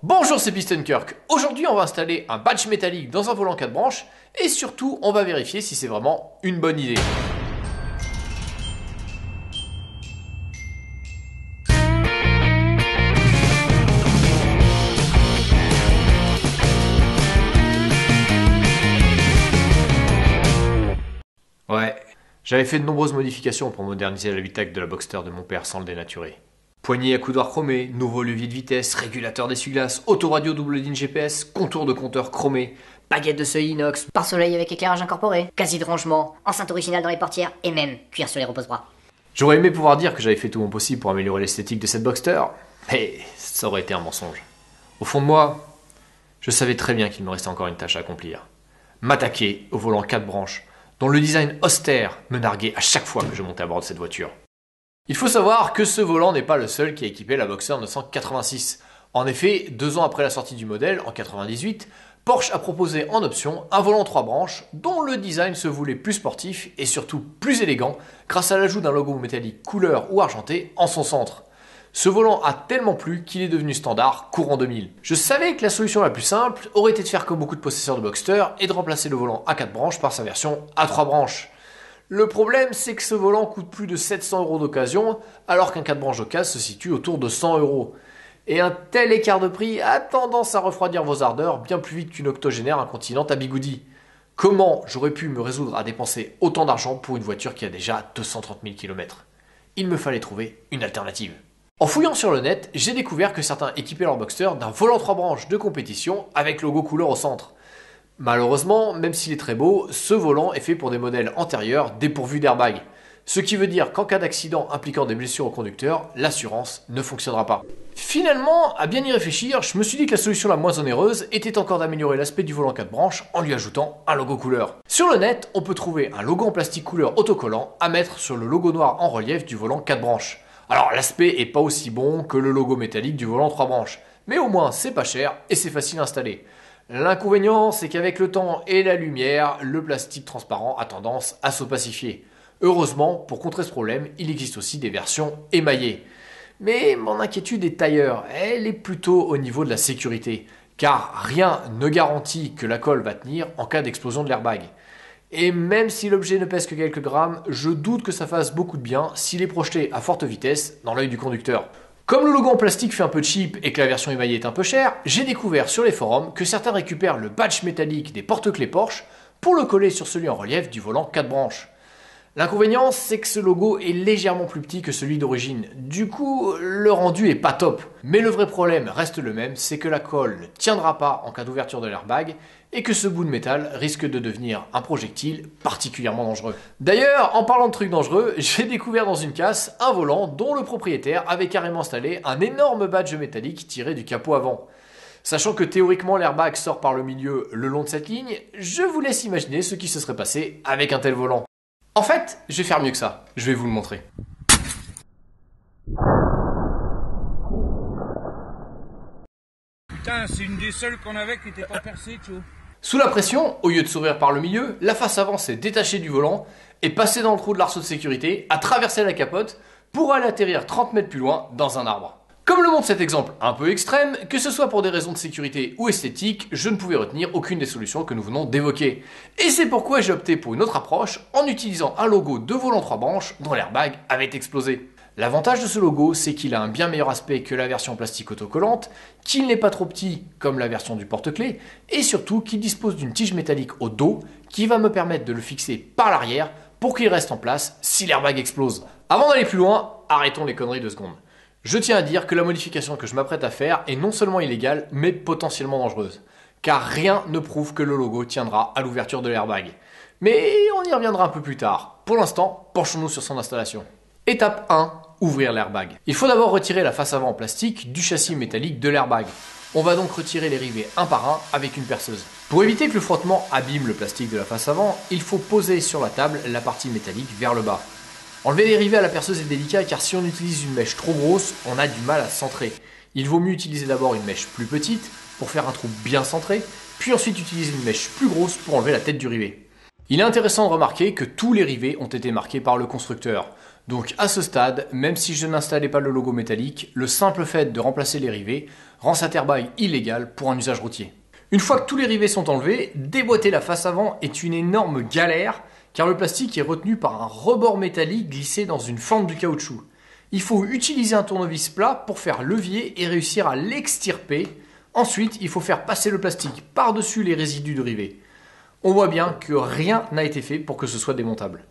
Bonjour, c'est PistonKirk. Aujourd'hui, on va installer un badge métallique dans un volant 4 branches et surtout, on va vérifier si c'est vraiment une bonne idée. Ouais, j'avais fait de nombreuses modifications pour moderniser l'habitacle de la Boxster de mon père sans le dénaturer. Poignée à coudoir chromé, nouveau levier de vitesse, régulateur d'essuie-glace, autoradio double DIN GPS, contour de compteur chromé, baguette de seuil inox, pare-soleil avec éclairage incorporé, quasi de rangement, enceinte originale dans les portières et même cuir sur les repose-bras. J'aurais aimé pouvoir dire que j'avais fait tout mon possible pour améliorer l'esthétique de cette Boxster, mais ça aurait été un mensonge. Au fond de moi, je savais très bien qu'il me restait encore une tâche à accomplir. M'attaquer au volant 4 branches, dont le design austère me narguait à chaque fois que je montais à bord de cette voiture. Il faut savoir que ce volant n'est pas le seul qui a équipé la Boxster 986. En effet, 2 ans après la sortie du modèle, en 98, Porsche a proposé en option un volant 3 branches dont le design se voulait plus sportif et surtout plus élégant grâce à l'ajout d'un logo métallique couleur ou argenté en son centre. Ce volant a tellement plu qu'il est devenu standard courant 2000. Je savais que la solution la plus simple aurait été de faire comme beaucoup de possesseurs de Boxster et de remplacer le volant à 4 branches par sa version à 3 branches. Le problème, c'est que ce volant coûte plus de 700 € d'occasion, alors qu'un 4 branches d'occasion se situe autour de 100 €. Et un tel écart de prix a tendance à refroidir vos ardeurs bien plus vite qu'une octogénaire incontinente à bigoudi. Comment j'aurais pu me résoudre à dépenser autant d'argent pour une voiture qui a déjà 230 000 km? Il me fallait trouver une alternative. En fouillant sur le net, j'ai découvert que certains équipaient leur Boxster d'un volant 3 branches de compétition avec logo couleur au centre. Malheureusement, même s'il est très beau, ce volant est fait pour des modèles antérieurs dépourvus d'airbag. Ce qui veut dire qu'en cas d'accident impliquant des blessures au conducteur, l'assurance ne fonctionnera pas. Finalement, à bien y réfléchir, je me suis dit que la solution la moins onéreuse était encore d'améliorer l'aspect du volant 4 branches en lui ajoutant un logo couleur. Sur le net, on peut trouver un logo en plastique couleur autocollant à mettre sur le logo noir en relief du volant 4 branches. Alors l'aspect est pas aussi bon que le logo métallique du volant 3 branches, mais au moins c'est pas cher et c'est facile à installer. L'inconvénient, c'est qu'avec le temps et la lumière, le plastique transparent a tendance à s'opacifier. Heureusement, pour contrer ce problème, il existe aussi des versions émaillées. Mais mon inquiétude est ailleurs, elle est plutôt au niveau de la sécurité, car rien ne garantit que la colle va tenir en cas d'explosion de l'airbag. Et même si l'objet ne pèse que quelques grammes, je doute que ça fasse beaucoup de bien s'il est projeté à forte vitesse dans l'œil du conducteur. Comme le logo en plastique fait un peu cheap et que la version émaillée est un peu chère, j'ai découvert sur les forums que certains récupèrent le badge métallique des porte-clés Porsche pour le coller sur celui en relief du volant 4 branches. L'inconvénient, c'est que ce logo est légèrement plus petit que celui d'origine. Du coup, le rendu est pas top. Mais le vrai problème reste le même, c'est que la colle ne tiendra pas en cas d'ouverture de l'airbag et que ce bout de métal risque de devenir un projectile particulièrement dangereux. D'ailleurs, en parlant de trucs dangereux, j'ai découvert dans une casse un volant dont le propriétaire avait carrément installé un énorme badge métallique tiré du capot avant. Sachant que théoriquement l'airbag sort par le milieu le long de cette ligne, je vous laisse imaginer ce qui se serait passé avec un tel volant. En fait, je vais faire mieux que ça. Je vais vous le montrer. Putain, c'est une des seules qu'on avait qui n'était pas percée, Tcho. Sous la pression, au lieu de s'ouvrir par le milieu, la face avant s'est détachée du volant et passée dans le trou de l'arceau de sécurité, a traversé la capote pour aller atterrir 30 mètres plus loin dans un arbre. Comme le montre cet exemple un peu extrême, que ce soit pour des raisons de sécurité ou esthétique, je ne pouvais retenir aucune des solutions que nous venons d'évoquer. Et c'est pourquoi j'ai opté pour une autre approche en utilisant un logo de volant 3 branches dont l'airbag avait explosé. L'avantage de ce logo, c'est qu'il a un bien meilleur aspect que la version plastique autocollante, qu'il n'est pas trop petit comme la version du porte-clés, et surtout qu'il dispose d'une tige métallique au dos qui va me permettre de le fixer par l'arrière pour qu'il reste en place si l'airbag explose. Avant d'aller plus loin, arrêtons les conneries 2 secondes. Je tiens à dire que la modification que je m'apprête à faire est non seulement illégale, mais potentiellement dangereuse. Car rien ne prouve que le logo tiendra à l'ouverture de l'airbag. Mais on y reviendra un peu plus tard. Pour l'instant, penchons-nous sur son installation. Étape 1, ouvrir l'airbag. Il faut d'abord retirer la face avant en plastique du châssis métallique de l'airbag. On va donc retirer les rivets un par un avec une perceuse. Pour éviter que le frottement abîme le plastique de la face avant, il faut poser sur la table la partie métallique vers le bas. Enlever les rivets à la perceuse est délicat car si on utilise une mèche trop grosse, on a du mal à centrer. Il vaut mieux utiliser d'abord une mèche plus petite pour faire un trou bien centré, puis ensuite utiliser une mèche plus grosse pour enlever la tête du rivet. Il est intéressant de remarquer que tous les rivets ont été marqués par le constructeur. Donc à ce stade, même si je n'installais pas le logo métallique, le simple fait de remplacer les rivets rend cet airbag illégal pour un usage routier. Une fois que tous les rivets sont enlevés, déboîter la face avant est une énorme galère car le plastique est retenu par un rebord métallique glissé dans une fente du caoutchouc. Il faut utiliser un tournevis plat pour faire levier et réussir à l'extirper. Ensuite, il faut faire passer le plastique par-dessus les résidus de rivets. On voit bien que rien n'a été fait pour que ce soit démontable.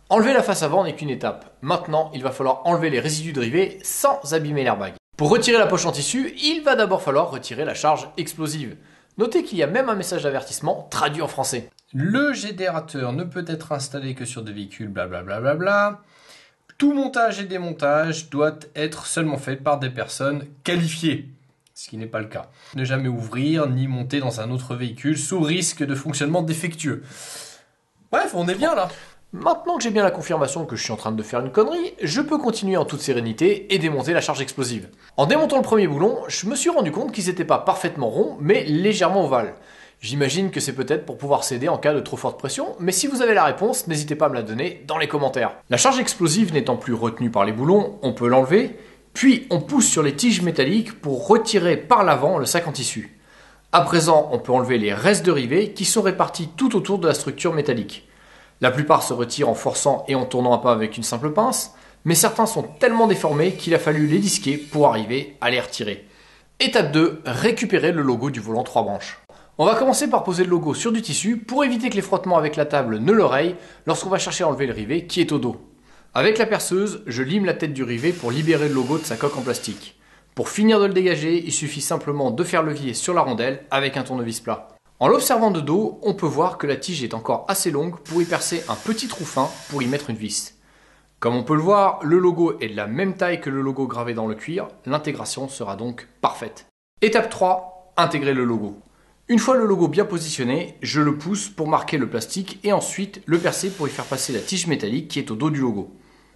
Enlever la face avant n'est qu'une étape. Maintenant, il va falloir enlever les résidus de rivets sans abîmer l'airbag. Pour retirer la poche en tissu, il va d'abord falloir retirer la charge explosive. Notez qu'il y a même un message d'avertissement traduit en français. Le générateur ne peut être installé que sur des véhicules blablabla. Tout montage et démontage doit être seulement fait par des personnes qualifiées, ce qui n'est pas le cas. Ne jamais ouvrir ni monter dans un autre véhicule sous risque de fonctionnement défectueux. Bref, on est bien là. Maintenant que j'ai bien la confirmation que je suis en train de faire une connerie, je peux continuer en toute sérénité et démonter la charge explosive. En démontant le premier boulon, je me suis rendu compte qu'ils n'étaient pas parfaitement ronds, mais légèrement ovales. J'imagine que c'est peut-être pour pouvoir céder en cas de trop forte pression, mais si vous avez la réponse, n'hésitez pas à me la donner dans les commentaires. La charge explosive n'étant plus retenue par les boulons, on peut l'enlever, puis on pousse sur les tiges métalliques pour retirer par l'avant le sac en tissu. À présent, on peut enlever les restes de rivets qui sont répartis tout autour de la structure métallique. La plupart se retirent en forçant et en tournant un peu avec une simple pince, mais certains sont tellement déformés qu'il a fallu les disquer pour arriver à les retirer. Étape 2, récupérer le logo du volant 3 branches. On va commencer par poser le logo sur du tissu pour éviter que les frottements avec la table ne le rayent lorsqu'on va chercher à enlever le rivet qui est au dos. Avec la perceuse, je lime la tête du rivet pour libérer le logo de sa coque en plastique. Pour finir de le dégager, il suffit simplement de faire levier sur la rondelle avec un tournevis plat. En l'observant de dos, on peut voir que la tige est encore assez longue pour y percer un petit trou fin pour y mettre une vis. Comme on peut le voir, le logo est de la même taille que le logo gravé dans le cuir, l'intégration sera donc parfaite. Étape 3, intégrer le logo. Une fois le logo bien positionné, je le pousse pour marquer le plastique et ensuite le percer pour y faire passer la tige métallique qui est au dos du logo.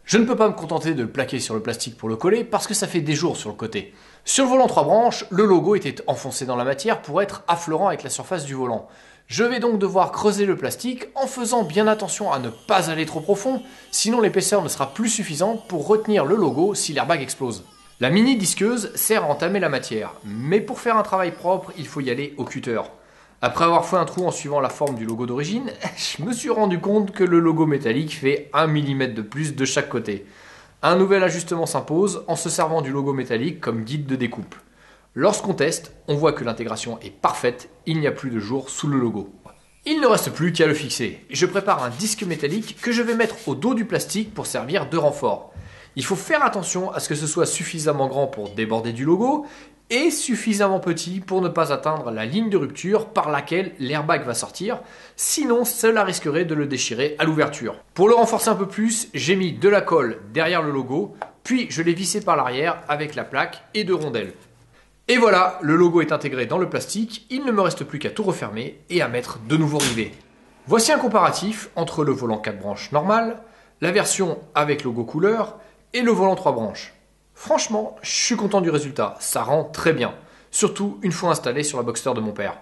Je ne peux pas me contenter de le plaquer sur le plastique pour le coller parce que ça fait des jours sur le côté. Sur le volant 3 branches, le logo était enfoncé dans la matière pour être affleurant avec la surface du volant. Je vais donc devoir creuser le plastique en faisant bien attention à ne pas aller trop profond, sinon l'épaisseur ne sera plus suffisante pour retenir le logo si l'airbag explose. La mini disqueuse sert à entamer la matière, mais pour faire un travail propre, il faut y aller au cutter. Après avoir fait un trou en suivant la forme du logo d'origine, je me suis rendu compte que le logo métallique fait 1 mm de plus de chaque côté. Un nouvel ajustement s'impose en se servant du logo métallique comme guide de découpe. Lorsqu'on teste, on voit que l'intégration est parfaite, il n'y a plus de jour sous le logo. Il ne reste plus qu'à le fixer. Je prépare un disque métallique que je vais mettre au dos du plastique pour servir de renfort. Il faut faire attention à ce que ce soit suffisamment grand pour déborder du logo et suffisamment petit pour ne pas atteindre la ligne de rupture par laquelle l'airbag va sortir, sinon cela risquerait de le déchirer à l'ouverture. Pour le renforcer un peu plus, j'ai mis de la colle derrière le logo, puis je l'ai vissé par l'arrière avec la plaque et 2 rondelles. Et voilà, le logo est intégré dans le plastique, il ne me reste plus qu'à tout refermer et à mettre de nouveaux rivets. Voici un comparatif entre le volant 4 branches normal, la version avec logo couleur et le volant 3 branches. Franchement, je suis content du résultat, ça rend très bien. Surtout une fois installé sur la Boxster de mon père.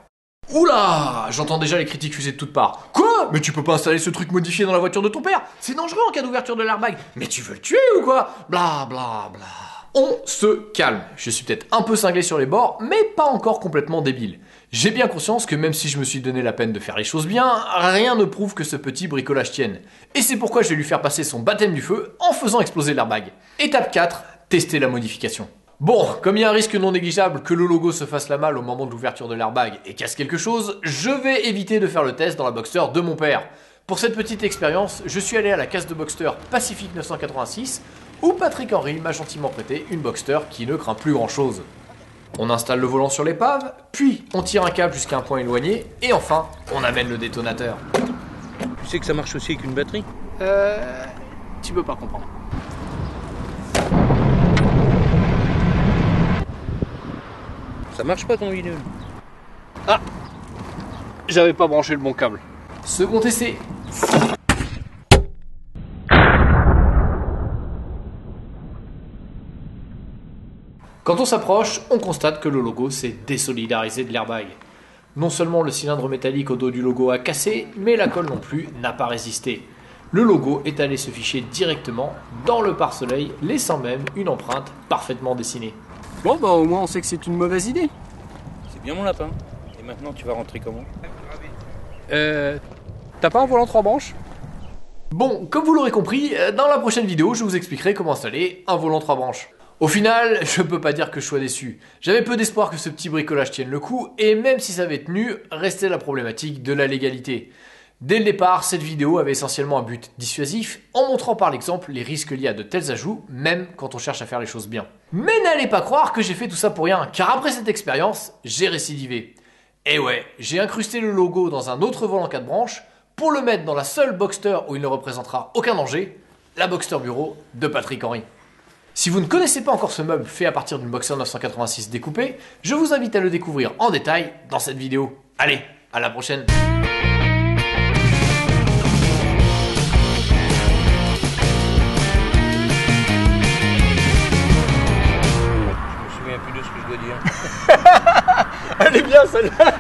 Oula, j'entends déjà les critiques fuser de toutes parts. Quoi? Mais tu peux pas installer ce truc modifié dans la voiture de ton père? C'est dangereux en cas d'ouverture de l'airbag. Mais tu veux le tuer ou quoi? Bla bla bla. On se calme. Je suis peut-être un peu cinglé sur les bords, mais pas encore complètement débile. J'ai bien conscience que même si je me suis donné la peine de faire les choses bien, rien ne prouve que ce petit bricolage tienne. Et c'est pourquoi je vais lui faire passer son baptême du feu en faisant exploser l'airbag. Étape 4, tester la modification. Bon, comme il y a un risque non négligeable que le logo se fasse la malle au moment de l'ouverture de l'airbag et casse quelque chose, je vais éviter de faire le test dans la Boxster de mon père. Pour cette petite expérience, je suis allé à la case de Boxster Pacific 986 où Patrick Henry m'a gentiment prêté une Boxster qui ne craint plus grand chose. On installe le volant sur l'épave, puis on tire un câble jusqu'à un point éloigné, et enfin, on amène le détonateur. Tu sais que ça marche aussi avec une batterie? Tu peux pas comprendre. Ça marche pas ton vinyle? Ah! J'avais pas branché le bon câble. Second essai. Quand on s'approche, on constate que le logo s'est désolidarisé de l'airbag. Non seulement le cylindre métallique au dos du logo a cassé, mais la colle non plus n'a pas résisté. le logo est allé se ficher directement dans le pare-soleil, laissant même une empreinte parfaitement dessinée. Bon bah au moins on sait que c'est une mauvaise idée. C'est bien mon lapin. Et maintenant, tu vas rentrer comment? T'as pas un volant 3 branches? Bon, comme vous l'aurez compris, dans la prochaine vidéo, je vous expliquerai comment installer un volant 3 branches. Au final, je peux pas dire que je sois déçu. J'avais peu d'espoir que ce petit bricolage tienne le coup, et même si ça avait tenu, restait la problématique de la légalité. Dès le départ, cette vidéo avait essentiellement un but dissuasif, en montrant par l'exemple les risques liés à de tels ajouts, même quand on cherche à faire les choses bien. Mais n'allez pas croire que j'ai fait tout ça pour rien, car après cette expérience, j'ai récidivé. Et ouais, j'ai incrusté le logo dans un autre volant 4 branches, pour le mettre dans la seule Boxster où il ne représentera aucun danger, la Boxster Bureau de Patrick Henry. Si vous ne connaissez pas encore ce meuble fait à partir d'une Boxster 986 découpée, je vous invite à le découvrir en détail dans cette vidéo. Allez, à la prochaine! Je me souviens plus de ce que je dois dire. Elle est bien celle-là.